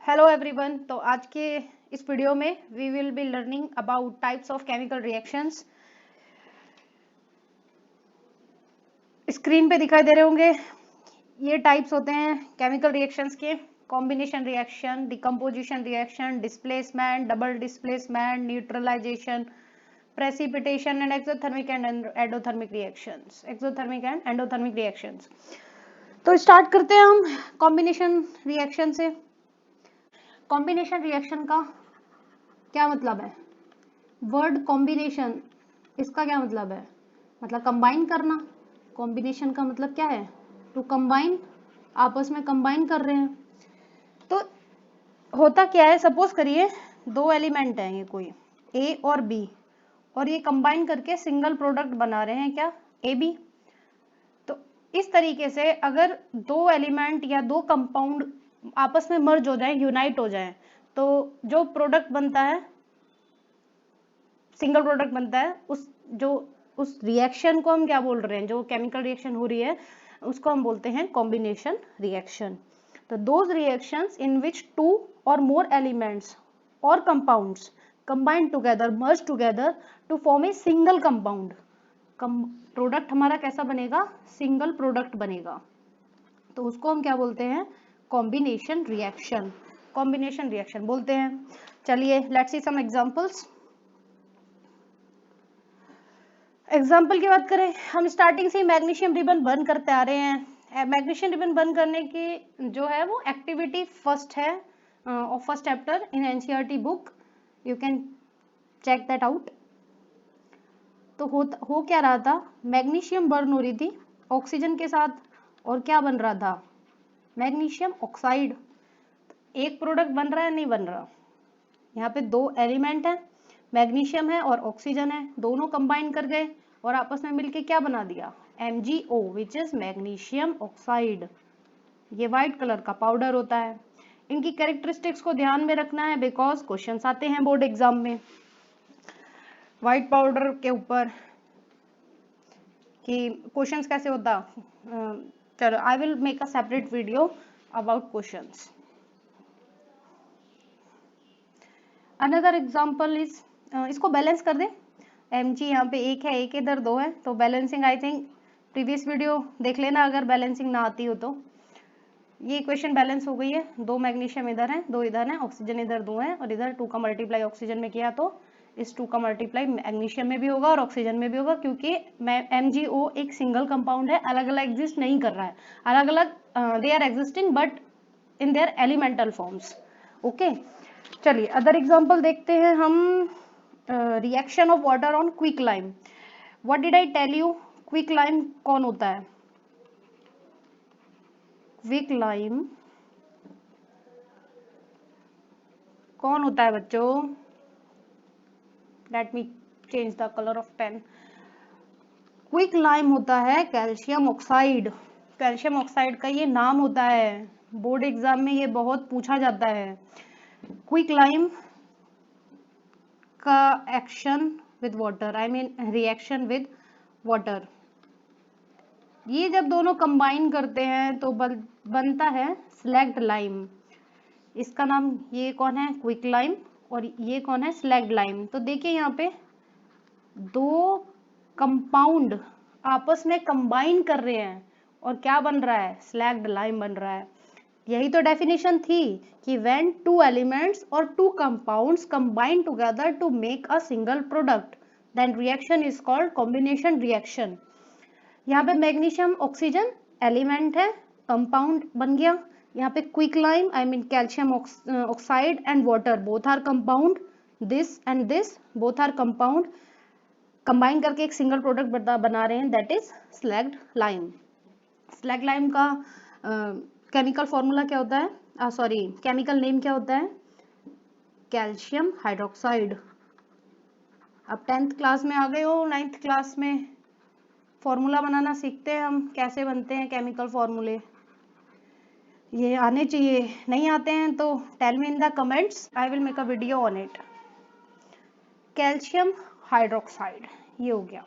Hello everyone. तो आज के इस वीडियो में we will be learning about types of chemical reactions. Screen पे दिखाई दे रहे होंगे, ये टाइप्स होते हैं केमिकल रिएक्शंस के। Combination reaction, decomposition reaction, displacement, double displacement, neutralization, precipitation and exothermic and endothermic reactions. Exothermic and endothermic reactions. तो स्टार्ट करते हैं हम कॉम्बिनेशन रिएक्शन से। कॉम्बिनेशन रिएक्शन का क्या मतलब है? वर्ड कॉम्बिनेशन, इसका क्या मतलब है? मतलब कंबाइन करना। कॉम्बिनेशन का मतलब क्या है? टू कंबाइन, आपस में कंबाइन कर रहे हैं। तो होता क्या है, सपोज करिए दो एलिमेंट हैं, ये कोई ए और बी, और ये कंबाइन करके सिंगल प्रोडक्ट बना रहे हैं, क्या? A b. तो इस तरीके से अगर दो एलिमेंट या दो कंपाउंड आपस में मर्ज हो जाए, यूनाइट हो जाए, तो जो प्रोडक्ट बनता है, सिंगल प्रोडक्ट बनता है, उस रिएक्शन को हम क्या बोल रहे हैं? जो केमिकल रिएक्शन हो रही है उसको हम बोलते हैं कॉम्बिनेशन रिएक्शन। तो those reactions in which two और मोर एलिमेंट्स और compounds combine together, merge together to form a single compound. Product हमारा कैसा बनेगा? सिंगल प्रोडक्ट बनेगा। तो उसको हम क्या बोलते हैं? Combination reaction. कॉम्बिनेशन रिएक्शन बोलते हैं। चलिए let's see some examples. Example की बात करें, हम स्टार्टिंग से ही मैग्नीशियम रिबन बर्न करते आ रहे हैं। मैग्नीशियम रिबन बर्न करने की जो है वो एक्टिविटी फर्स्ट है और first chapter in NCERT book, you can check that out. तो हो क्या रहा था? मैग्नीशियम बर्न हो रही थी ऑक्सीजन के साथ, और क्या बन रहा था? Magnesium oxide. एक प्रोडक्ट बन रहा है, नहीं बन रहा। यहाँ पे दो एलिमेंट है, मैग्नीशियम है और ऑक्सीजन है, दोनों कंबाइन कर गए और आपस में मिलके क्या बना दिया? MgO, which is magnesium oxide. ये व्हाइट कलर का पाउडर होता है। इनकी कैरेक्टरिस्टिक्स को ध्यान में रखना है बिकॉज क्वेश्चंस आते हैं बोर्ड एग्जाम में व्हाइट पाउडर के ऊपर कि क्वेश्चंस कैसे होता। चलो आई will make a separate video about questions. Another example is, इसको बैलेंस कर दे। Mg यहाँ पे एक है, एक इधर दो है, तो balancing I think previous video देख लेना अगर बैलेंसिंग ना आती हो तो। ये इक्वेशन बैलेंस हो गई है, दो मैग्नीशियम इधर है, दो इधर है, ऑक्सीजन इधर दो है, और इधर 2 का मल्टीप्लाई ऑक्सीजन में किया तो इस 2 का मल्टीप्लाई मैग्नीशियम में भी होगा और ऑक्सीजन में भी होगा, क्योंकि MgO एक सिंगल कंपाउंड है, अलग अलग एग्जिस्ट नहीं कर रहा है। अलग अलग they are existing but in their elemental forms. Okay, चलिए अदर एग्जाम्पल देखते हैं हम। Reaction of water on quicklime. What did I tell you? Quicklime कौन होता है? क्विक लाइम कौन होता है बच्चों? Let me change the colour of pen. Quicklime होता है कैल्शियम ऑक्साइड। कैल्शियम ऑक्साइड का ये नाम होता है, बोर्ड एग्जाम में ये बहुत पूछा जाता है। क्विक लाइम का action with water, I mean reaction with water, ये जब दोनों कंबाइन करते हैं तो बनता है स्लैग्ड लाइम। इसका नाम, ये कौन है? क्विक लाइम, और ये कौन है? Slagged lime. तो देखिए यहाँ पे दो कंपाउंड आपस में कंबाइन कर रहे हैं और क्या बन रहा है? स्लैग्ड लाइम बन रहा है। यही तो डेफिनेशन थी कि व्हेन टू एलिमेंट्स और two compounds combine together to make a single product then reaction is called combination reaction. यहाँ पे मैग्नीशियम ऑक्सीजन एलिमेंट है, कंपाउंड बन गया। यहाँ पे quicklime, I mean calcium oxide and water, both are compound, this and this both are compound, combine करके एक single product बना रहे हैं, that is slaked lime. Slaked lime का केमिकल फॉर्मूला क्या होता है? सॉरी, केमिकल नेम क्या होता है? Calcium hydroxide. अब 10th क्लास में आ गए हो, 9th क्लास में फॉर्मूला बनाना सीखते हैं हम, कैसे बनते हैं केमिकल फॉर्मूले, ये आने चाहिए। नहीं आते हैं तो tell me in the comments, I will make a video on it. Calcium hydroxide ये हो गया।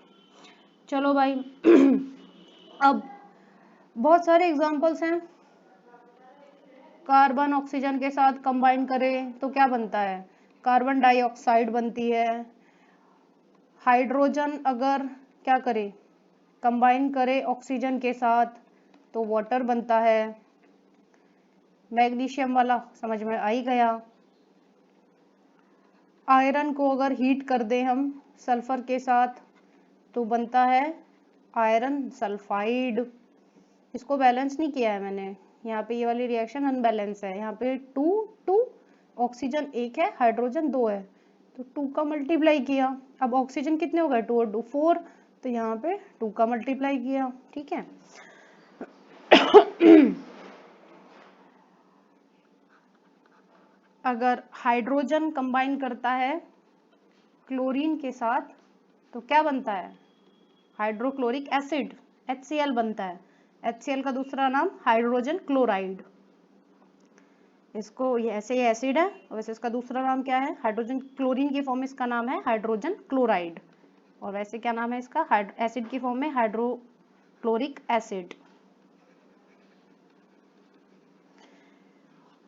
चलो भाई अब बहुत सारे एग्जांपल्स हैं। कार्बन ऑक्सीजन के साथ कंबाइन करे तो क्या बनता है, कार्बन डाइऑक्साइड बनती है। हाइड्रोजन अगर क्या करे, कंबाइन करे ऑक्सीजन के साथ तो वाटर बनता है। मैग्नीशियम वाला समझ में आ ही गया। आयरन को अगर हीट कर दे हम सल्फर के साथ तो बनता है आयरन सल्फाइड। इसको बैलेंस नहीं किया है मैंने, यहाँ पे ये वाली रिएक्शन अनबैलेंस है। यहाँ पे 2 2 ऑक्सीजन 1 है, हाइड्रोजन 2 है, तो 2 का मल्टीप्लाई किया। अब ऑक्सीजन कितने हो गए, 2 और 2 4, तो यहाँ पे 2 का मल्टीप्लाई किया। ठीक है। अगर हाइड्रोजन कंबाइन करता है क्लोरीन के साथ तो क्या बनता है, हाइड्रोक्लोरिक एसिड, HCl बनता है। HCl का दूसरा नाम हाइड्रोजन क्लोराइड। इसको ये ऐसे ही एसिड है, और वैसे इसका दूसरा नाम क्या है, हाइड्रोजन क्लोरीन की फॉर्म में इसका नाम है हाइड्रोजन क्लोराइड, और वैसे क्या नाम है इसका, एसिड की फॉर्म में हाइड्रोक्लोरिक एसिड।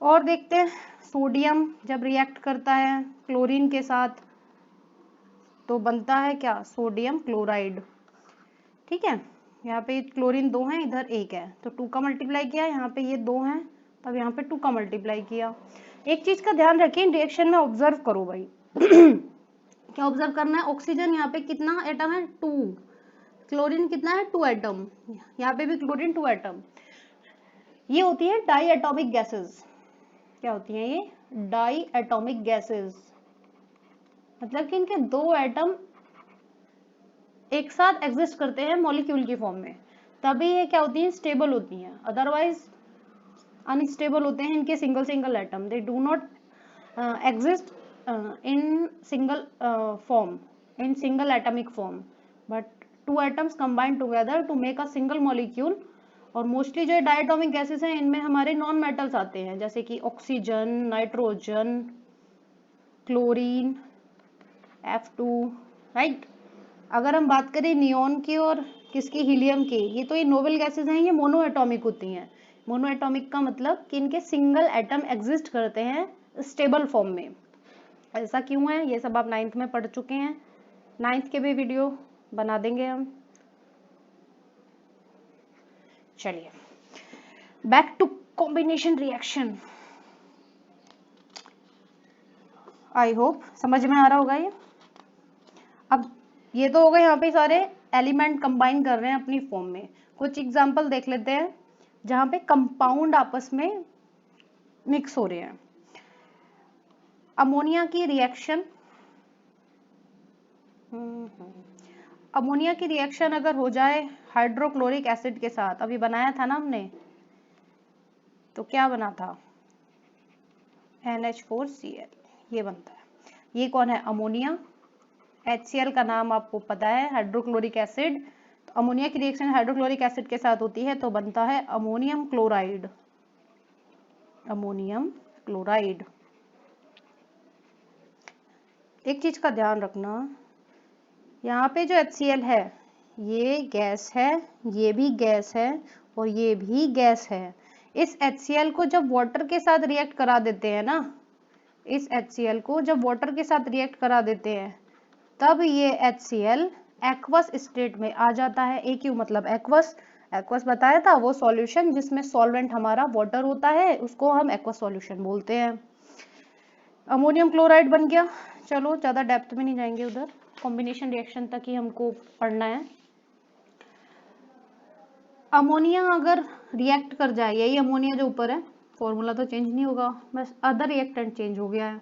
और देखते हैं, सोडियम जब रिएक्ट करता है क्लोरीन के साथ तो बनता है क्या, सोडियम क्लोराइड। ठीक है, यहाँ पे क्लोरीन 2 है, इधर 1 है, तो 2 का मल्टीप्लाई किया, यहाँ पे ये 2 है, तब यहाँ पे 2 का मल्टीप्लाई किया। एक चीज का ध्यान रखें, रिएक्शन में ऑब्जर्व करो भाई। क्या ऑब्जर्व करना है, ऑक्सीजन यहाँ पे कितना एटम है, 2, क्लोरीन कितना है, 2 एटम, यहाँ पे भी क्लोरीन 2 एटम। ये होती है डाई एटॉमिक गैसेस। क्या होती है ये, डाई एटॉमिक गैसेस, मतलब कि इनके 2 एटम एक साथ एग्जिस्ट करते हैं मॉलिक्यूल की फॉर्म में, तभी ये क्या होती हैं, स्टेबल होती हैं, अदरवाइज अनस्टेबल होते हैं इनके single single atom. They do not exist in single form, in single atomic form, but 2 atoms combine together to make a single molecule. और मोस्टली जो डायटोमिक गैसेस हैं इनमें हमारे नॉन मेटल्स आते हैं, जैसे कि oxygen, nitrogen, chlorine, F2, right. अगर हम बात करें नियोन की और किसकी, हीलियम की, ये तो ये नोबल गैसेस हैं, ये मोनो एटॉमिक होती हैं। मोनो एटॉमिक का मतलब कि इनके सिंगल एटम एग्जिस्ट करते हैं स्टेबल फॉर्म में। ऐसा क्यों है, ये सब आप 9th में पढ़ चुके हैं, 9th के भी वीडियो बना देंगे हम। चलिए back to combination reaction. I hope समझ में आ रहा होगा ये। अब ये तो हो गए यहाँ पे सारे एलिमेंट कंबाइन कर रहे हैं अपनी फॉर्म में। कुछ एग्जांपल देख लेते हैं जहां पे कंपाउंड आपस में मिक्स हो रहे हैं। अमोनिया की रिएक्शन, अमोनिया की रिएक्शन अगर हो जाए हाइड्रोक्लोरिक एसिड के साथ, अभी बनाया था ना हमने, तो क्या बना था, NH4Cl, ये बनता है। ये कौन है, अमोनिया। HCl का नाम आपको पता है, हाइड्रोक्लोरिक एसिड। तो अमोनिया की रिएक्शन हाइड्रोक्लोरिक एसिड के साथ होती है तो बनता है अमोनियम क्लोराइड, अमोनियम क्लोराइड। एक चीज का ध्यान रखना, यहाँ पे जो HCl है ये गैस है, ये भी गैस है, और ये भी गैस है। इस HCl को जब वाटर के साथ रिएक्ट करा देते हैं ना, इस HCl को जब वाटर के साथ रिएक्ट करा देते हैं तब ये HCl एक्वस स्टेट में आ जाता है। AQ मतलब एक्वस, एक्वस बताया था, वो सॉल्यूशन जिसमें सॉल्वेंट हमारा वाटर होता है उसको हम एक्वस सॉल्यूशन बोलते हैं। अमोनियम क्लोराइड बन गया। चलो ज्यादा डेप्थ में नहीं जाएंगे, उधर कॉम्बिनेशन रिएक्शन तक ही हमको पढ़ना है। अमोनिया अगर रिएक्ट कर जाए, यही अमोनिया जो ऊपर है, फॉर्मूला तो चेंज नहीं होगा, बस अदर रिएक्टेंट चेंज हो गया है।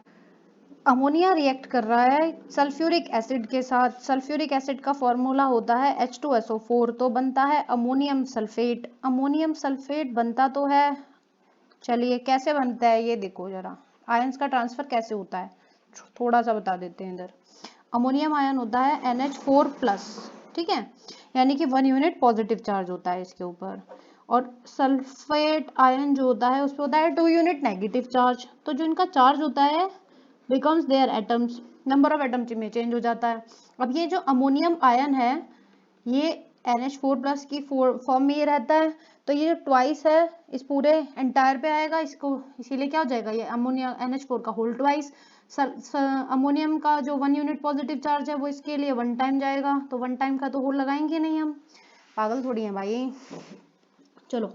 अमोनिया रिएक्ट कर रहा है सल्फ्यूरिक एसिड के साथ। सल्फ्यूरिक एसिड का फॉर्मूला होता है H2SO4, तो बनता है अमोनियम सल्फेट। अमोनियम सल्फेट बनता तो है, चलिए कैसे बनता है ये देखो जरा, आयंस का ट्रांसफर कैसे होता है थोड़ा सा बता देते हैं इधर। अमोनियम आयन होता है NH4+, ठीक है, यानी कि 1 यूनिट पॉजिटिव चार्ज होता है इसके ऊपर, और सल्फेट आयन जो होता है उस पर होता है 2 यूनिट नेगेटिव चार्ज। तो जो इनका चार्ज होता है becomes their atoms, number of atoms में चेंज हो जाता है। अब ये जो अमोनियम आयन है ये NH4 प्लस की फॉर्म में ये रहता है, तो ये ट्वाइस है इस पूरे एंटायर पे आएगा इसको, इसीलिए क्या हो जाएगा ये अमोनिया NH4 का होल ट्वाइस। अमोनियम का जो 1 यूनिट पॉजिटिव चार्ज है वो इसके लिए 1 टाइम जाएगा, तो 1 टाइम का तो होल लगाएंगे नहीं हम, पागल थोड़ी है भाई। चलो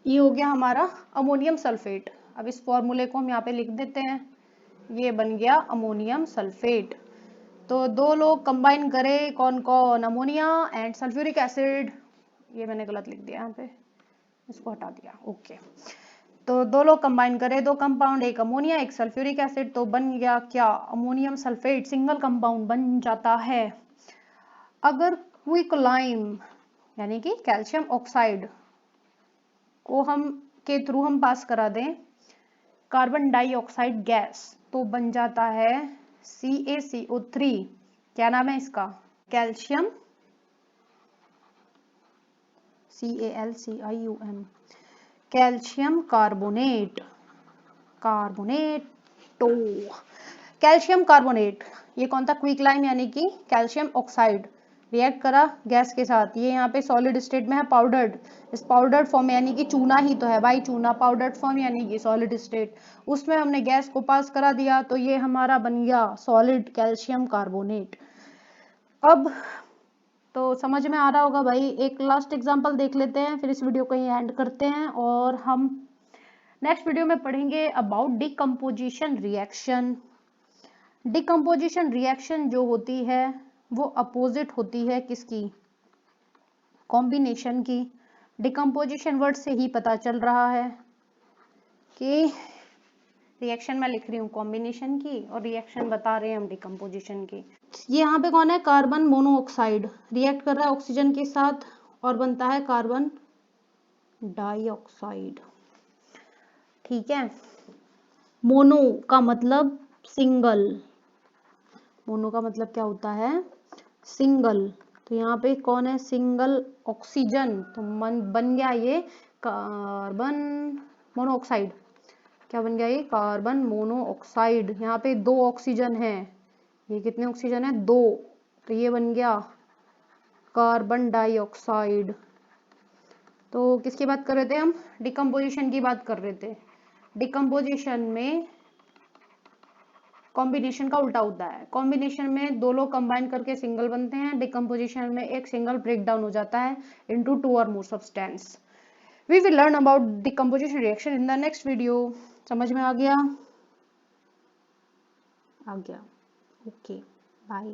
ये हो गया हमारा अमोनियम सल्फेट। अब इस फॉर्मूले को हम यहाँ पे लिख देते हैं, ये बन गया अमोनियम सल्फेट। तो दो लोग कंबाइन करें, कौन कौन, अमोनिया एंड सल्फ्यूरिक एसिड। ये मैंने गलत लिख दिया यहाँ पे, इसको हटा दिया, ओके। तो दो लोग कंबाइन करें, दो कंपाउंड, एक अमोनिया एक सल्फ्यूरिक एसिड, तो बन गया क्या, अमोनियम सल्फेट, सिंगल कंपाउंड बन जाता है। अगर क्विकलाइम यानी कि कैल्शियम ऑक्साइड को हम पास करा दें कार्बन डाइऑक्साइड गैस, तो बन जाता है CaCO3। क्या नाम है इसका, कैल्शियम CaLCium, कैल्शियम कार्बोनेट, कार्बोनेटो, कैल्शियम कार्बोनेट। ये कौन था, क्विकलाइम यानी कि कैल्शियम ऑक्साइड रिएक्ट करा गैस के साथ, ये यहाँ पे सॉलिड स्टेट में है पाउडर्ड, इस पाउडर्ड फॉर्म यानी कि चूना ही तो है भाई, चूना पाउडर्ड फॉर्म यानी कि सॉलिड स्टेट, उसमें हमने गैस को पास करा दिया, तो ये हमारा बन गया सॉलिड कैल्शियम कार्बोनेट। अब तो समझ में आ रहा होगा भाई, एक लास्ट एग्जांपल देख लेते हैं, फिर इस वीडियो को यहीं एंड करते हैं, और हम नेक्स्ट वीडियो में पढ़ेंगे about decomposition reaction. Decomposition reaction जो होती है वो अपोजिट होती है किसकी, कॉम्बिनेशन की। डिकम्पोजिशन वर्ड से ही पता चल रहा है कि रिएक्शन मैं लिख रही हूँ कॉम्बिनेशन की, और रिएक्शन बता रहे हैं हम डिकम्पोजिशन की। ये यहाँ पे कौन है, कार्बन मोनोऑक्साइड रिएक्ट कर रहा है ऑक्सीजन के साथ और बनता है कार्बन डाइऑक्साइड, ठीक है। मोनो का मतलब सिंगल, मोनो का मतलब क्या होता है, सिंगल, तो यहाँ पे कौन है, सिंगल ऑक्सीजन, तो बन गया ये कार्बन मोनोऑक्साइड। क्या बन गया ये, कार्बन मोनोऑक्साइड। यहाँ पे 2 ऑक्सीजन है, ये कितने ऑक्सीजन है, 2, तो ये बन गया कार्बन डाइऑक्साइड। तो किसकी बात कर रहे थे हम, डिकम्पोजिशन की बात कर रहे थे। डिकम्पोजिशन में कॉम्बिनेशन का उल्टा होता है, कॉम्बिनेशन में दो लोग कंबाइन करके सिंगल बनते हैं, डिकम्पोजिशन में एक सिंगल ब्रेक डाउन हो जाता है इनटू 2 और more substance. We will learn about decomposition reaction in the next video. समझ में आ गया, ओके, बाय।